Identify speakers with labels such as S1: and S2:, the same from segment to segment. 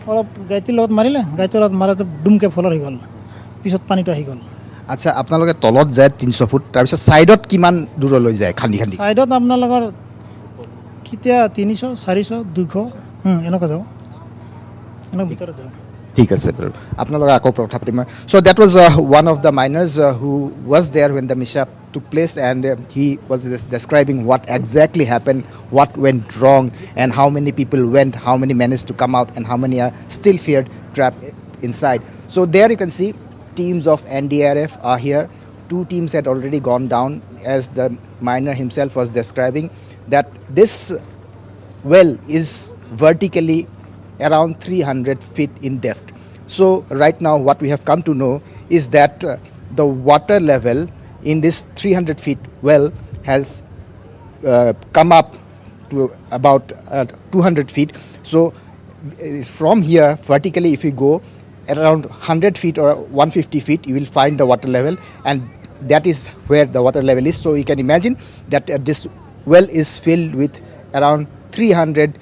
S1: অলপ গাইটিৰ লগত মাৰিলে, গাইটিৰ লগত মাৰোঁতে ডুমকৈ ফলৰ হৈ গ'ল, পিছত পানীটো আহি গ'ল।
S2: আচ্ছা, আপোনালোকে তলত যায় 300 ফুট, তাৰপিছত ছাইডত কিমান দূৰলৈ যায় খান্দি খান্দি?
S1: ছাইডত আপোনালোকৰ কেতিয়া 300, 400, 200 এনেকুৱা যাওঁ, এনেকুৱা ভিতৰত যাওঁ।
S2: ঠিক আছে বাৰু, আপোনালোকে আকৌ কথা পাতিম। So' that was one of the miners who was there when the mishap took place, and he was describing what exactly happened, what went wrong, and how many people went, how many managed to come out, and how many are still feared trapped inside. So there you can see teams of NDRF are here. 2 teams had already gone down, as the miner himself was describing that this well is vertically around 300 feet in depth. So right now what we have come to know is that the water level in this 300 feet well has come up to about 200 feet. So from here vertically, if you go around 100 feet or 150 feet, you will find the water level, and that is where the water level is. So you can imagine that this well is filled with around 300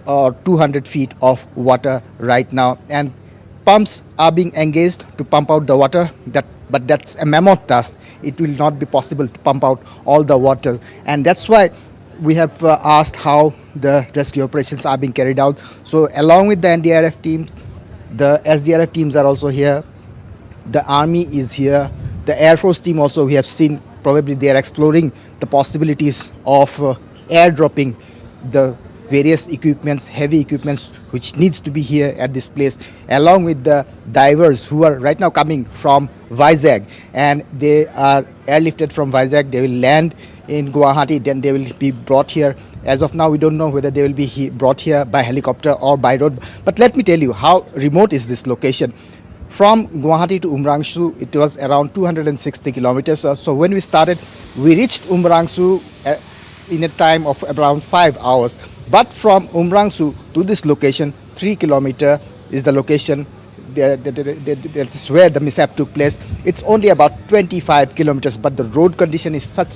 S2: or 200 feet of water right now, and pumps are being engaged to pump out the water. But that's a mammoth task. It will not be possible to pump out all the water, and that's why we have asked how the rescue operations are being carried out. So along with the NDRF teams, the SDRF teams are also here, the army is here, the Air Force team also we have seen, probably they are exploring the possibilities of airdropping the various equipments, heavy equipments which needs to be here at this place, along with the divers who are right now coming from Vizag, and they are airlifted from Vizag. They will land in Guwahati, then they will be brought here. As of now, we don't know whether they will be brought here by helicopter or by road. But let me tell you how remote is this location. From Guwahati to Umrangso, it was around 260 kilometers. So when we started, we reached Umrangso in a time of around 5 hours. But from Umrangso to this location, 3 kilometer is the location. That is where the mishap took place. It's only about 25 kilometers, but the road condition is such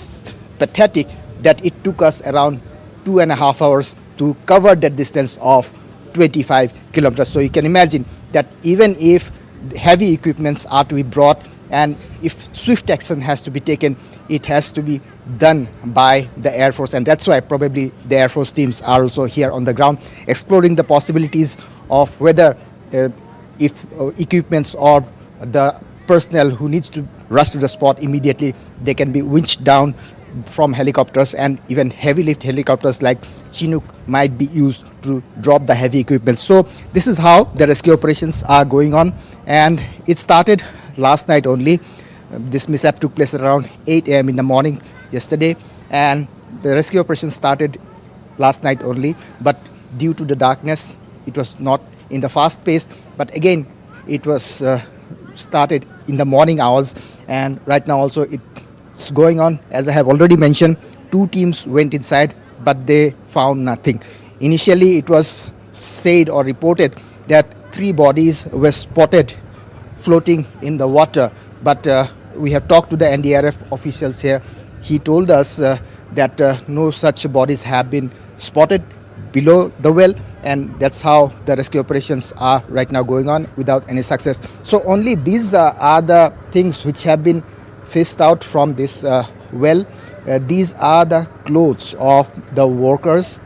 S2: pathetic that it took us around 2.5 hours to cover that distance of 25 kilometers. So you can imagine that even if heavy equipments are to be brought, and if swift action has to be taken, it has to be done by the Air Force, and that's why probably the Air Force teams are also here on the ground exploring the possibilities of whether if equipments or the personnel who needs to rush to the spot immediately, they can be winched down from helicopters, and even heavy lift helicopters like Chinook might be used to drop the heavy equipment. So this is how the rescue operations are going on, and it started last night only. This mishap took place around 8 a.m. in the morning yesterday, and the rescue operation started last night only, but due to the darkness it was not in the fast pace, but again it was started in the morning hours, and right now also it's going on. As I have already mentioned, 2 teams went inside, but they found nothing. Initially it was said or reported that 3 bodies were spotted floating in the water, but we have talked to the NDRF officials here. He told us that no such bodies have been spotted below the well, and that's how the rescue operations are right now going on without any success. So only these are the things which have been fished out from this well. These are the clothes of the workers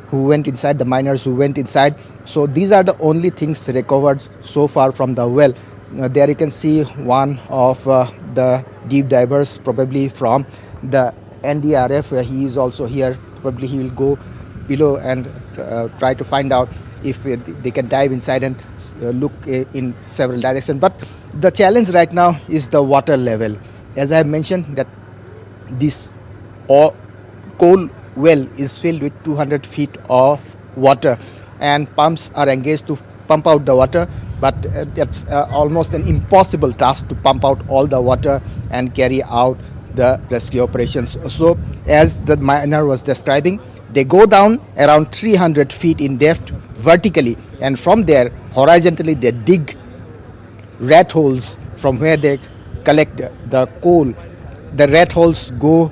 S2: who went inside, the miners who went inside. So these are the only things recovered so far from the well. There you can see one of the deep divers, probably from the NDRF. He is also here. Probably he will go below and try to find out if they can dive inside and look in several directions. But the challenge right now is the water level. As I have mentioned, that this coal well is filled with 200 feet of water, and pumps are engaged to pump out the water, but that's almost an impossible task to pump out all the water and carry out the rescue operations. So as the miner was describing, they go down around 300 feet in depth vertically, and from there horizontally they dig rat holes from where they collect the coal. The rat holes go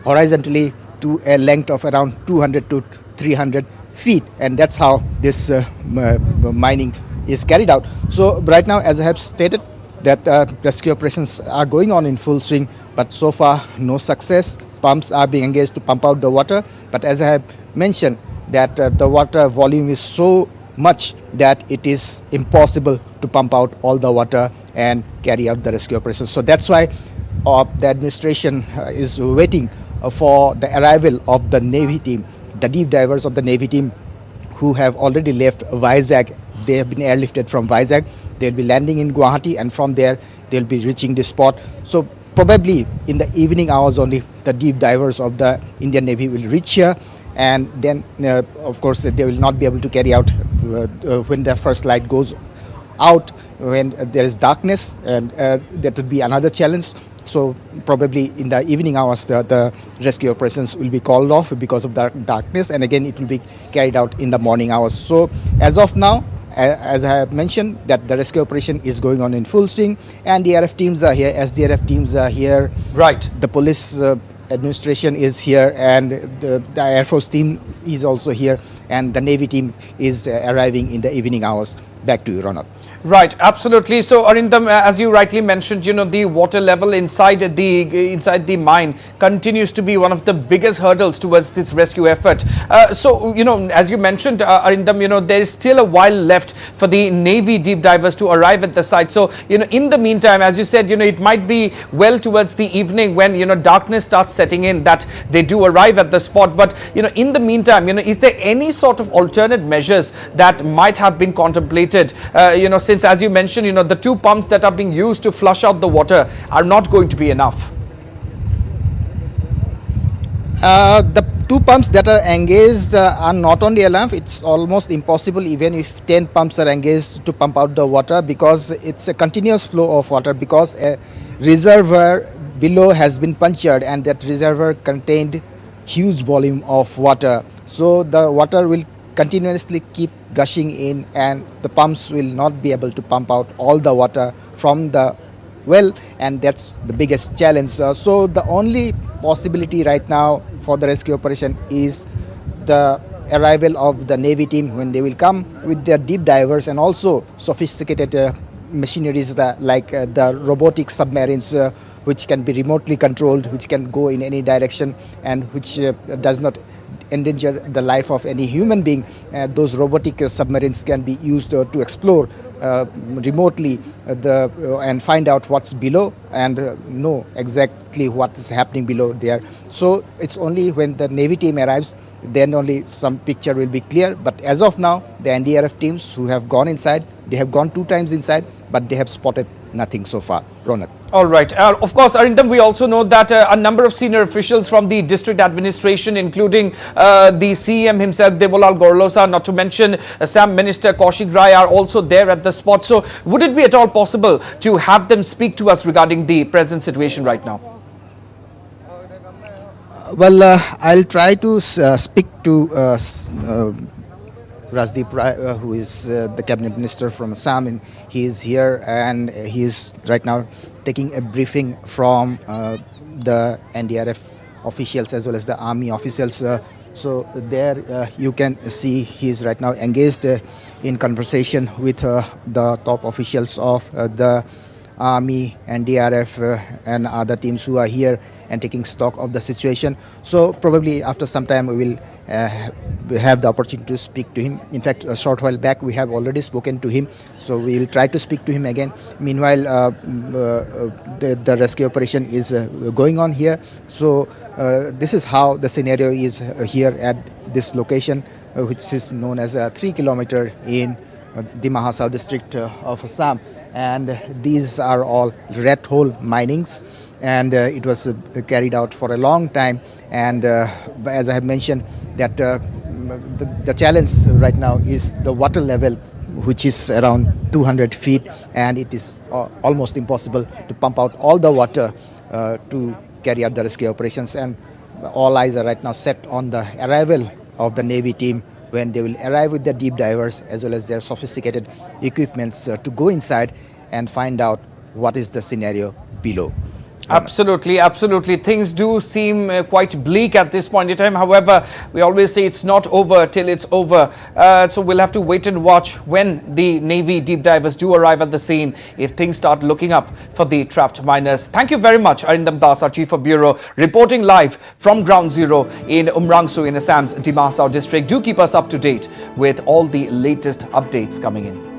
S2: horizontally to a length of around 200 to 300 feet, and that's how this mining is carried out. So right now, as I have stated, that rescue operations are going on in full swing, but so far no success. Pumps are being engaged to pump out the water, but as I have mentioned, that the water volume is so much that it is impossible to pump out all the water and carry out the rescue operations. So that's why the administration is waiting for the arrival of the Navy team, the deep divers of the Navy team who have already left Vizag. They have been airlifted from Vizag. They'll be landing in Guwahati, and from there they'll be reaching the spot. So probably in the evening hours only, the deep divers of the Indian Navy will reach here, and then of course they will not be able to carry out when the first light goes out, when there is darkness, and that would be another challenge. So probably in the evening hours the rescue operations will be called off because of the darkness, and again it will be carried out in the morning hours. So as of now, as I have mentioned, that the rescue operation is going on in full swing, and the RF teams are here, SDRF teams are here,
S3: Right.
S2: the police administration is here, and the Air Force team is also here, and the Navy team is arriving in the evening hours. Back to you, Ronak.
S3: Right, absolutely. So, Arindam, as you rightly mentioned, the water level inside the mine continues to be one of the biggest hurdles towards this rescue effort. So, as you mentioned, Arindam, there is still a while left for the Navy deep divers to arrive at the site. So, in the meantime, as you said, it might be well towards the evening when, darkness starts setting in that they do arrive at the spot. But, in the meantime, is there any sort of alternate measures that might have been contemplated, since, as you mentioned, the two pumps that are being used to flush out the water are not going to be enough?
S2: The two pumps that are engaged are not only enough. It's almost impossible even if 10 pumps are engaged to pump out the water, because it's a continuous flow of water, because a reservoir below has been punctured, and that reservoir contained huge volume of water. So the water will continuously keep gushing in, and the pumps will not be able to pump out all the water from the well, and that's the biggest challenge. So the only possibility right now for the rescue operation is the arrival of the Navy team, when they will come with their deep divers and also sophisticated machineries like the robotic submarines, which can be remotely controlled, which can go in any direction, and which does not endanger the life of any human being. Those robotic submarines can be used to explore remotely and find out what's below, and know exactly what is happening below there. So it's only when the Navy team arrives, then only some picture will be clear. But as of now, the NDRF teams who have gone inside, they have gone 2 times inside, but they have spotted nothing so far. Ronak.
S3: All right. Of course, Arindam, we also know that a number of senior officials from the district administration, including the CM himself, Devolal Gorlosa, not to mention Assam Minister Kaushik Rai, are also there at the spot. So would it be at all possible to have them speak to us regarding the present situation right now?
S2: Well, I'll try to speak to Rajdeep Rai, who is the cabinet minister from Assam, and he is here, and he is right now taking a briefing from the NDRF officials as well as the army officials. So there you can see he is right now engaged in conversation with the top officials of the Army, NDRF, and other teams who are here and taking stock of the situation. So probably after some time we will have the opportunity to speak to him. In fact, a short while back we have already spoken to him, so we will try to speak to him again. Meanwhile, the rescue operation is going on here. So this is how the scenario is here at this location, which is known as 3 kilometer in the Mahasau district of Assam. And these are all red hole minings, and it was carried out for a long time. And as I have mentioned, that the challenge right now is the water level, which is around 200 feet, and it is almost impossible to pump out all the water to carry out the rescue operations. And all eyes are right now set on the arrival of the Navy team, when they will arrive with their deep divers as well as their sophisticated equipments to go inside and find out what is the scenario below.
S3: Absolutely, absolutely. Things do seem quite bleak at this point in time. However, we always say it's not over till it's over. So we'll have to wait and watch when the Navy deep divers do arrive at the scene if things start looking up for the trapped miners. Thank you very much, Arindam Das, our Chief of Bureau, reporting live from Ground Zero in Umrangso in Assam's Dimasao district. Do keep us up to date with all the latest updates coming in.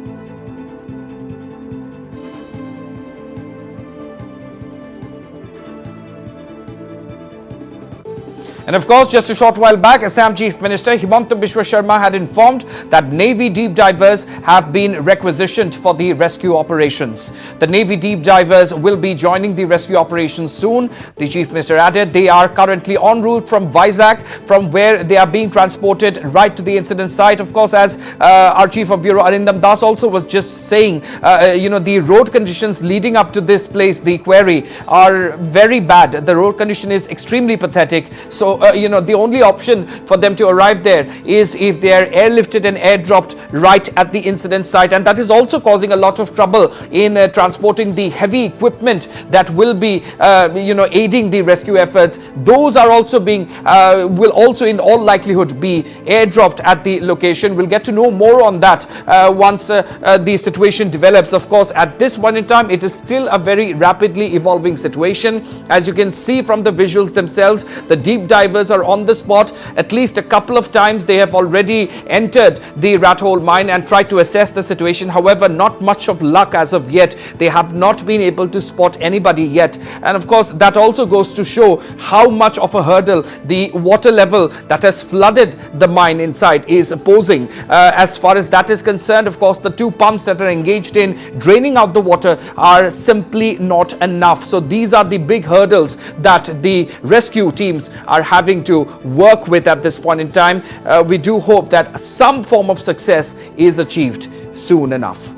S3: And of course, just a short while back, Assam Chief Minister Himanta Biswa Sharma had informed that Navy deep divers have been requisitioned for the rescue operations. The Navy deep divers will be joining the rescue operations soon. The Chief Minister added they are currently en route from Vizag, from where they are being transported right to the incident site. Of course, as our Chief of Bureau Arindam Das also was just saying, the road conditions leading up to this place, the quarry, are very bad. The road condition is extremely pathetic. So the only option for them to arrive there is if they are airlifted and airdropped right at the incident site, and that is also causing a lot of trouble in transporting the heavy equipment that will be aiding the rescue efforts. Those are also being will also in all likelihood be airdropped at the location. We'll get to know more on that once the situation develops. Of course, at this point in time, it is still a very rapidly evolving situation. As you can see from the visuals themselves, the deep divers are on the spot. At least a couple of times they have already entered the rat hole mine and tried to assess the situation. However, not much of luck as of yet. They have not been able to spot anybody yet. And of course, that also goes to show how much of a hurdle the water level that has flooded the mine inside is posing. As far as that is concerned, of course, the two pumps that are engaged in draining out the water are simply not enough. So these are the big hurdles that the rescue teams are having to work with at this point in time. We do hope that some form of success is achieved soon enough.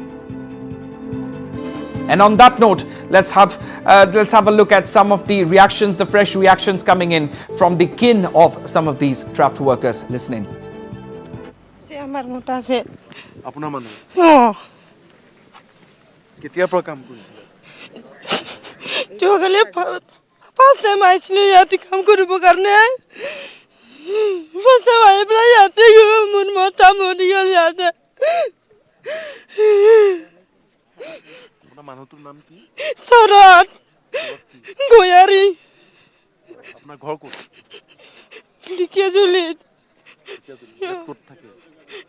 S3: And on that note, let's have a look at some of the reactions, the fresh reactions coming in from the kin of some of these trapped workers. Listening.
S4: আপোনাৰ মানুহ কেতিয়াৰ পৰা কাম কৰিছিলে
S5: যোৱাকালি first time আহিছিলো ইয়াতে কাম কৰিব কাৰণে ফাৰ্ষ্ট টাইম আহি পেলাই ইয়াতে মোৰ মতা মৰি গ'ল ইয়াতে
S4: আপোনাৰ মানুহটোৰ নাম কি
S5: শৰৎ গোয়াৰী
S4: আপোনাৰ ঘৰ ক'ত
S5: ঢেকীয়াজুলিত
S4: ক'ত থাকে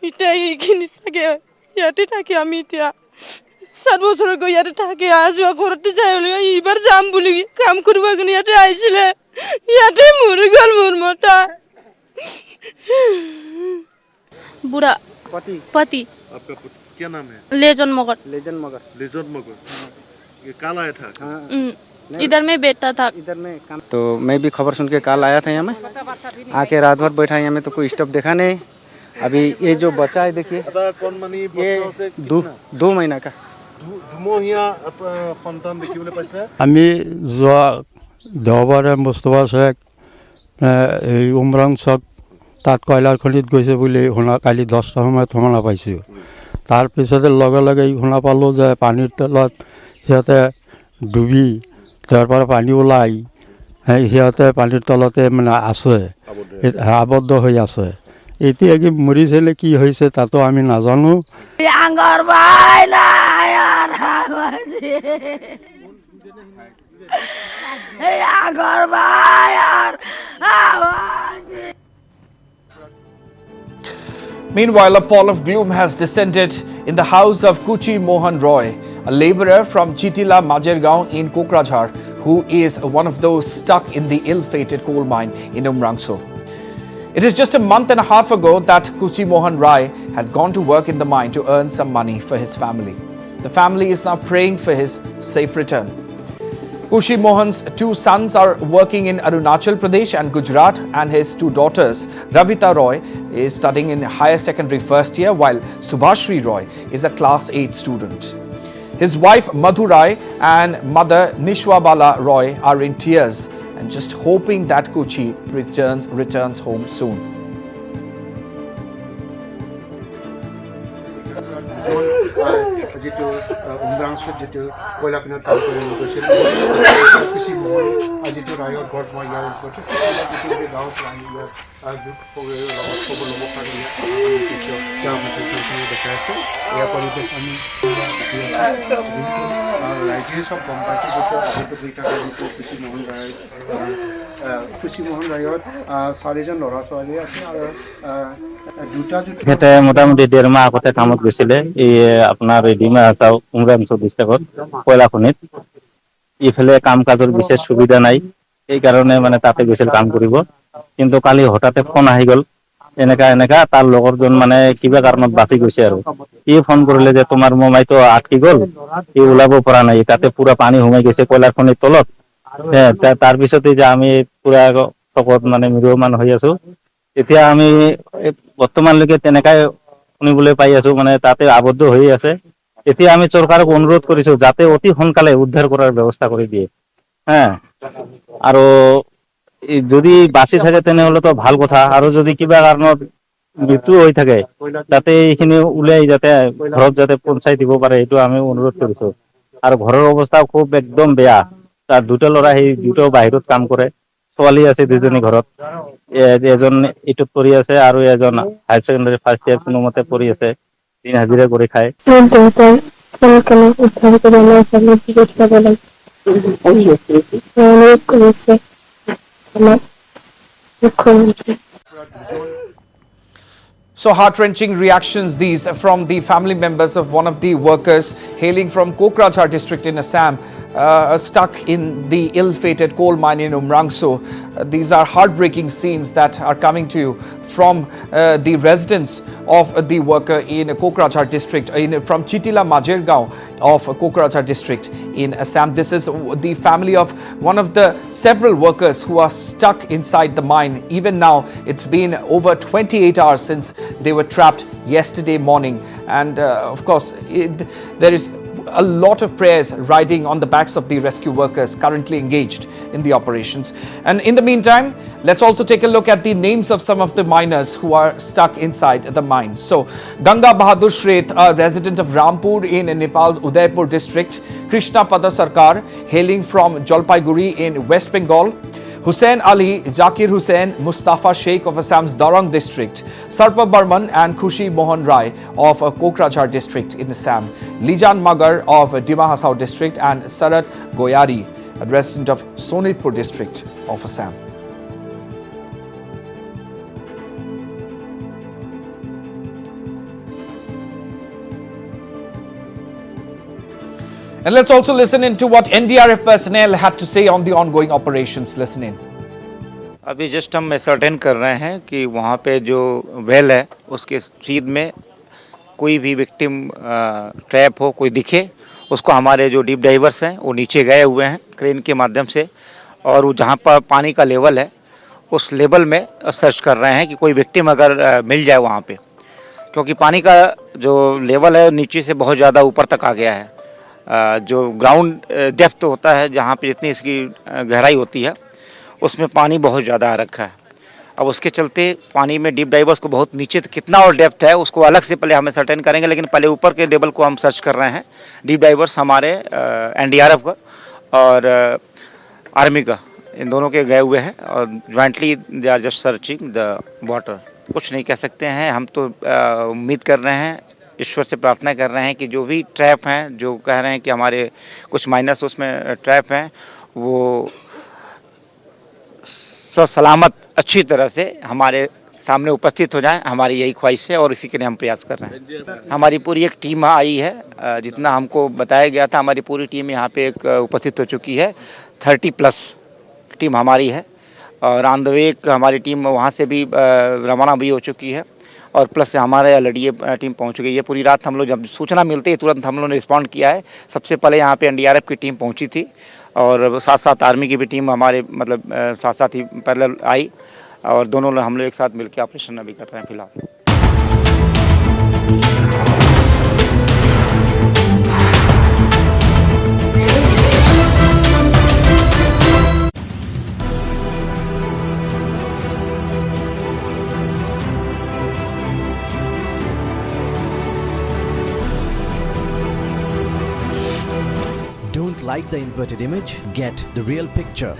S5: এতিয়া এইখিনিত থাকে ইয়াতে থাকে আমি এতিয়া 7 বছৰ গৈ ইয়াতে থাকে আজি ঘৰতে যাই এইবাৰ যাম বুলি কাম কৰিব কাৰণে ইয়াতে আহিছিলে ইয়াতে মৰি গ'ল মোৰ মতা
S6: बुरा पति
S4: आपका क्या नाम है
S6: लेजन मगर
S4: लिजत मगर ये कल आया था
S6: इधर में बैठता था
S7: इधर में काम तो मैं भी खबर सुन के कल आया था यहाँ में आके रात भर बैठा यहाँ में तो कोई स्टॉप देखा नहीं अभी ये जो बचा है देखिए
S4: कौन मनी
S7: ये
S4: से
S7: 2 महीना का
S4: ধুমহীয়া সন্তান দেখিবলৈ পাইছে
S8: আমি যোৱা দেওবাৰে মুস্তফা শেখ এই উমৰাংচক তাত কয়লাৰ খনিত গৈছে বুলি শুনা কালি 10টা সময়ত শুনা পাইছোঁ তাৰপিছতে লগে লগে শুনা পালোঁ যে পানীৰ তলত সিহঁতে ডুবি তাৰ পৰা পানী ওলাই সিহঁতে পানীৰ তলতে মানে আছে আবদ্ধ হৈ আছে এতিয়া কি মৰিছিলে কি হৈছে তাতো আমি নাজানো
S3: Meanwhile, a pall of gloom has descended in the house of Kuchi Mohan Roy, a labourer from Chitila Majergaon in Kokrajhar, who is one of those stuck in the ill-fated coal mine in Umrangso. It is just a month and a half ago that Kuchi Mohan Rai had gone to work in the mine to earn some money for his family. The family is now praying for his safe return. Kuchi Mohan's 2 sons are working in Arunachal Pradesh and Gujarat, and his 2 daughters, Ravita Roy, is studying in higher secondary first year, while Subhashri Roy is a class 8 student. His wife Madhu Rai and mother Nishwabala Roy are in tears and just hoping that Kuchi returns home soon.
S2: যিটো উমৰাংচত যিটো কয়লা খনিত কাম কৰিব গৈছিল কৃষি মহল যিটো ৰায়ৰ ঘৰত মই ইয়াৰ যথেষ্ট গাঁৱত লগত খবৰ ল'ব কাৰণে দেখাই আছে ইয়াৰ পৰিৱেশ আমি ৰাইজে চব গম পাইছে যিটো কৃষি মোহন ৰায়ত 4জন ল'ৰা ছোৱালী আছে আৰু দুটা
S9: তেখেতে মোটামুটি 1.5 মাহ আগতে কামত গৈছিলে এই আপোনাৰ ডিমা হাছাও উমৰাংচো ডিষ্ট্ৰিক্টত কয়লা খনিত ইফালে কাম কাজৰ বিশেষ সুবিধা নাই সেইকাৰণে মানে তাতে গৈছিল কাম কৰিব কিন্তু কালি হঠাতে ফোন আহি গ'ল এনেকা তাৰ লগৰজন মানে কিবা কাৰণত বাচি গৈছে আৰু ই ফোন কৰিলে যে তোমাৰ মোমাইটো আটকি গ'ল ই ওলাব পৰা নাই তাতে পুৰা পানী সোমাই গৈছে কয়লা খনিৰ তলত তাৰপিছতে যে আমি পুৰা চকত মানে মিৰমান হৈ আছো এতিয়া আমি বৰ্তমানলৈকে তেনেকাই শুনিবলৈ পাই আছো মানে তাতে আবদ্ধ হৈ আছে এতিয়া আমি চৰকাৰক অনুৰোধ কৰিছো যাতে অতি সোনকালে উদ্ধাৰ কৰাৰ ব্যৱস্থা কৰি দিয়ে হা আৰু যদি বাচি থাকে তেনেহ'লেতো ভাল কথা আৰু যদি কিবা কাৰণত মৃত্যু হৈ থাকে যাতে এইখিনি উলিয়াই যাতে ঘৰত যাতে পঞ্চাই দিব পাৰে এইটো আমি অনুৰোধ কৰিছো আৰু ঘৰৰ অৱস্থাও খুব একদম বেয়া তাৰ দুটা ল'ৰা সেই দুটাও বাহিৰত কাম কৰে ছোৱালী আছে 2জনী ঘৰত এজন ইটোত পঢ়ি আছে আৰু এজন হায়াৰ ছেকেণ্ডাৰী ফাৰ্ষ্ট ইয়াৰ কোনো মতে পঢ়ি আছে দিন হাজিৰা কৰি খায়
S3: So heart-wrenching reactions these from the family members of one of the workers hailing from Kokrajhar district in Assam, stuck in the ill-fated coal mine in Umrangso. These are heartbreaking scenes that are coming to you from the residents of the worker in Kokrajhar district, from Chitila Majergaon of Kokrajhar district in Assam. This is the family of one of the several workers who are stuck inside the mine. Even now, it's been over 28 hours since they were trapped yesterday morning. And of course, there is a lot of prayers riding on the backs of the rescue workers currently engaged in the operations. And in the meantime, let's also take a look at the names of some of the miners who are stuck inside the mine. So, Ganga Bahadur Shret, a resident of Rampur in Nepal's Udaipur district, Krishna Pada Sarkar, hailing from Jalpaiguri in West Bengal, Hussain Ali, Zakir Hussain, Mustafa Sheikh of Assam's Darang district, Sarpa Barman and Khushi Mohan Rai of Kokrajhar district in Assam, Lijan Magar of Dima Hasao district and Sarat Goyari, a resident of Sonitpur district of Assam. And let's also listen into what NDRF personnel had to say on the ongoing operations. Listen in.
S10: अभी just हम certain कर रहे हैं कि वहाँ पे जो well है उसके सीध में कोई भी विक्टिम ट्रैप हो कोई दिखे उसको हमारे जो डीप डाइवर्स हैं वो नीचे गए हुए हैं क्रेन के माध्यम से और वो जहाँ पर पानी का लेवल है उस लेवल में सर्च कर रहे हैं कि कोई विक्टिम अगर मिल जाए वहाँ पे क्योंकि पानी का जो लेवल है नीचे से बहुत ज़्यादा ऊपर तक आ गया है जो ग्राउंड डेप्थ होता है जहाँ पे जितनी इसकी गहराई होती है उसमें पानी बहुत ज़्यादा आ रखा है अब उसके चलते पानी में डीप डाइवर्स को बहुत नीचे कितना और डेप्थ है उसको अलग से पहले हमें सर्टेन करेंगे लेकिन पहले ऊपर के लेवल को हम सर्च कर रहे हैं डीप डाइवर्स हमारे एनडीआरएफ का और आर्मी का इन दोनों के गए हुए हैं और jointly they are just searching the water कुछ नहीं कह सकते हैं हम तो उम्मीद कर रहे हैं ईश्वर से प्रार्थना कर रहे हैं कि जो भी ट्रैप हैं जो कह रहे हैं कि हमारे कुछ माइनस उसमें ट्रैप हैं वो सलामत अच्छी तरह से हमारे सामने उपस्थित हो जाएं हमारी यही ख्वाहिश है और इसी के लिए हम प्रयास कर रहे हैं हमारी पूरी एक टीम आई है जितना हमको बताया गया था हमारी पूरी टीम यहाँ पे एक उपस्थित हो चुकी है 30+ टीम हमारी है और ऑन द वे हमारी टीम वहाँ से भी रवाना भी हो चुकी है और प्लस हमारे ऑलरेडी ये टीम पहुँच गई है पूरी रात हम लोग जब सूचना मिलती है तुरंत हम लोगों ने रिस्पॉन्ड किया है सबसे पहले यहाँ पे एनडीआरएफ की टीम पहुँची थी और साथ साथ आर्मी की भी टीम हमारे मतलब साथ साथ ही पैरेलल आई और दोनों हम लोग एक साथ मिलकर ऑपरेशन अभी कर रहे हैं फिलहाल
S11: like the inverted image, get the real picture.